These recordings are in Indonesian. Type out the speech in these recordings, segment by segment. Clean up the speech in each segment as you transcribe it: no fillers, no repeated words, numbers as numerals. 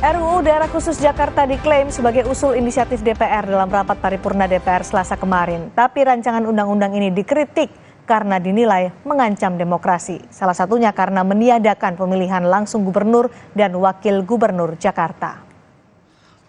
RUU Daerah Khusus Jakarta diklaim sebagai usul inisiatif DPR dalam rapat paripurna DPR Selasa kemarin. Tapi rancangan undang-undang ini dikritik karena dinilai mengancam demokrasi. Salah satunya karena meniadakan pemilihan langsung gubernur dan wakil gubernur Jakarta.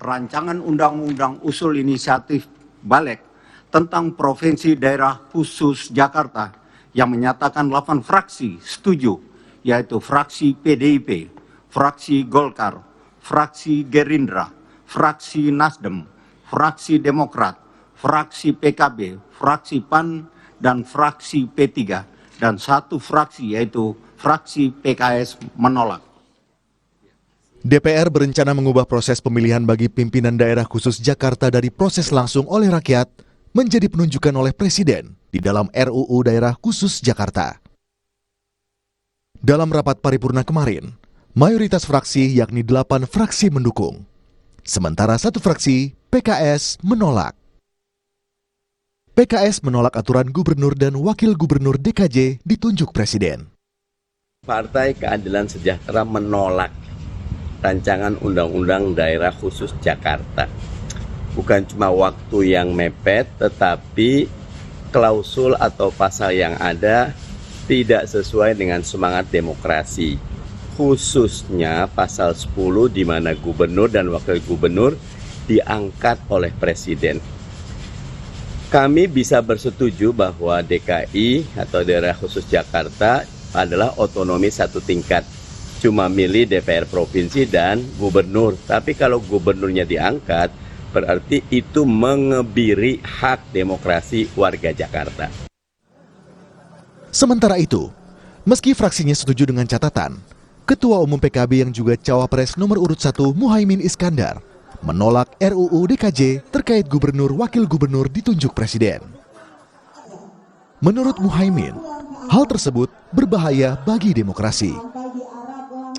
Rancangan undang-undang usul inisiatif Balik tentang Provinsi Daerah Khusus Jakarta yang menyatakan 8 fraksi setuju, yaitu fraksi PDIP, fraksi Golkar, fraksi Gerindra, fraksi Nasdem, fraksi Demokrat, fraksi PKB, fraksi PAN, dan fraksi P3, dan satu fraksi yaitu fraksi PKS menolak. DPR berencana mengubah proses pemilihan bagi pimpinan daerah khusus Jakarta dari proses langsung oleh rakyat menjadi penunjukan oleh Presiden di dalam RUU Daerah Khusus Jakarta. Dalam rapat paripurna kemarin, mayoritas fraksi yakni 8 fraksi mendukung. Sementara satu fraksi, PKS, menolak. PKS menolak aturan gubernur dan wakil gubernur DKJ ditunjuk Presiden. Partai Keadilan Sejahtera menolak rancangan Undang-Undang Daerah Khusus Jakarta. Bukan cuma waktu yang mepet, tetapi klausul atau pasal yang ada tidak sesuai dengan semangat demokrasi. Khususnya pasal 10 di mana gubernur dan wakil gubernur diangkat oleh Presiden. Kami bisa bersetuju bahwa DKI atau Daerah Khusus Jakarta adalah otonomi satu tingkat. Cuma milih DPR provinsi dan gubernur. Tapi kalau gubernurnya diangkat, berarti itu mengebiri hak demokrasi warga Jakarta. Sementara itu, meski fraksinya setuju dengan catatan, Ketua Umum PKB yang juga Cawapres nomor urut 1 Muhaimin Iskandar menolak RUU DKJ terkait gubernur wakil gubernur ditunjuk Presiden. Menurut Muhaimin, hal tersebut berbahaya bagi demokrasi.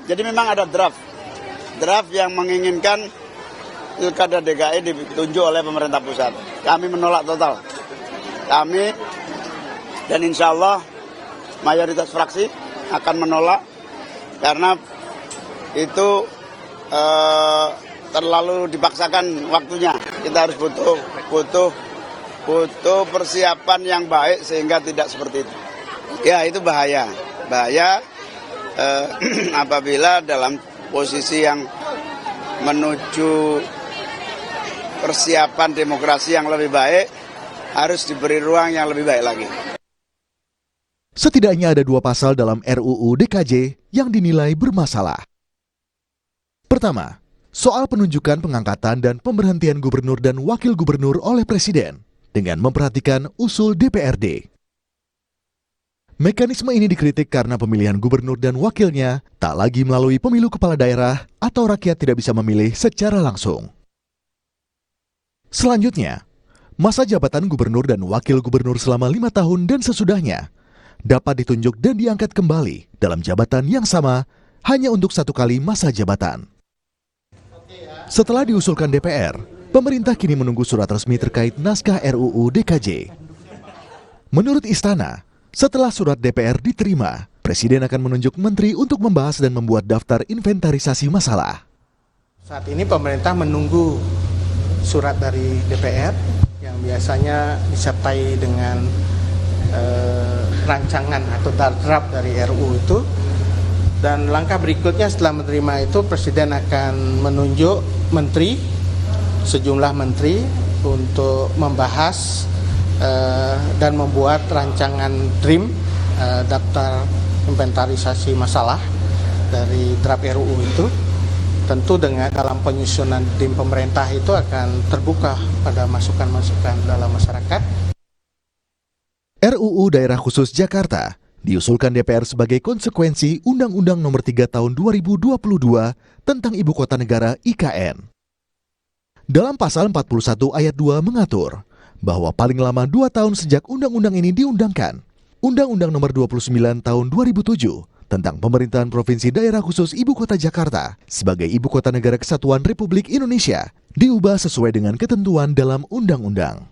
Jadi memang ada draft yang menginginkan Pilkada DKI ditunjuk oleh pemerintah pusat. Kami menolak total. Kami dan insya Allah mayoritas fraksi akan menolak karena itu terlalu dipaksakan waktunya. Kita harus butuh persiapan yang baik sehingga tidak seperti itu. Ya itu bahaya. Apabila dalam posisi yang menuju persiapan demokrasi yang lebih baik, harus diberi ruang yang lebih baik lagi. Setidaknya ada 2 pasal dalam RUU DKJ yang dinilai bermasalah. Pertama, soal penunjukan pengangkatan dan pemberhentian gubernur dan wakil gubernur oleh Presiden dengan memperhatikan usul DPRD. Mekanisme ini dikritik karena pemilihan gubernur dan wakilnya tak lagi melalui pemilu kepala daerah atau rakyat tidak bisa memilih secara langsung. Selanjutnya, masa jabatan gubernur dan wakil gubernur selama 5 tahun dan sesudahnya dapat ditunjuk dan diangkat kembali dalam jabatan yang sama hanya untuk 1 kali masa jabatan. Setelah diusulkan DPR, pemerintah kini menunggu surat resmi terkait naskah RUU DKJ. Menurut Istana, setelah surat DPR diterima, Presiden akan menunjuk menteri untuk membahas dan membuat daftar inventarisasi masalah. Saat ini pemerintah menunggu surat dari DPR yang biasanya disertai dengan rancangan atau draft dari RUU itu. Dan langkah berikutnya setelah menerima itu, Presiden akan menunjuk menteri, sejumlah menteri untuk membahas dan membuat rancangan DRIM, daftar inventarisasi masalah dari draft RUU itu. Tentu dengan dalam penyusunan DRIM pemerintah itu akan terbuka pada masukan-masukan dalam masyarakat. RUU Daerah Khusus Jakarta diusulkan DPR sebagai konsekuensi Undang-Undang Nomor 3 Tahun 2022 tentang Ibu Kota Negara IKN. Dalam pasal 41 ayat 2 mengatur bahwa paling lama 2 tahun sejak undang-undang ini diundangkan, Undang-Undang Nomor 29 Tahun 2007 tentang Pemerintahan Provinsi Daerah Khusus Ibu Kota Jakarta sebagai Ibu Kota Negara Kesatuan Republik Indonesia diubah sesuai dengan ketentuan dalam undang-undang.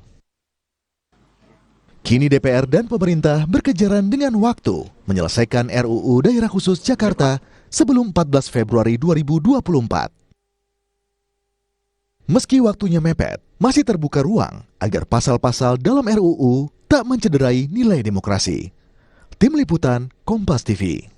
Kini DPR dan pemerintah berkejaran dengan waktu menyelesaikan RUU Daerah Khusus Jakarta sebelum 14 Februari 2024. Meski waktunya mepet, masih terbuka ruang agar pasal-pasal dalam RUU tak mencederai nilai demokrasi. Tim Liputan Kompas TV.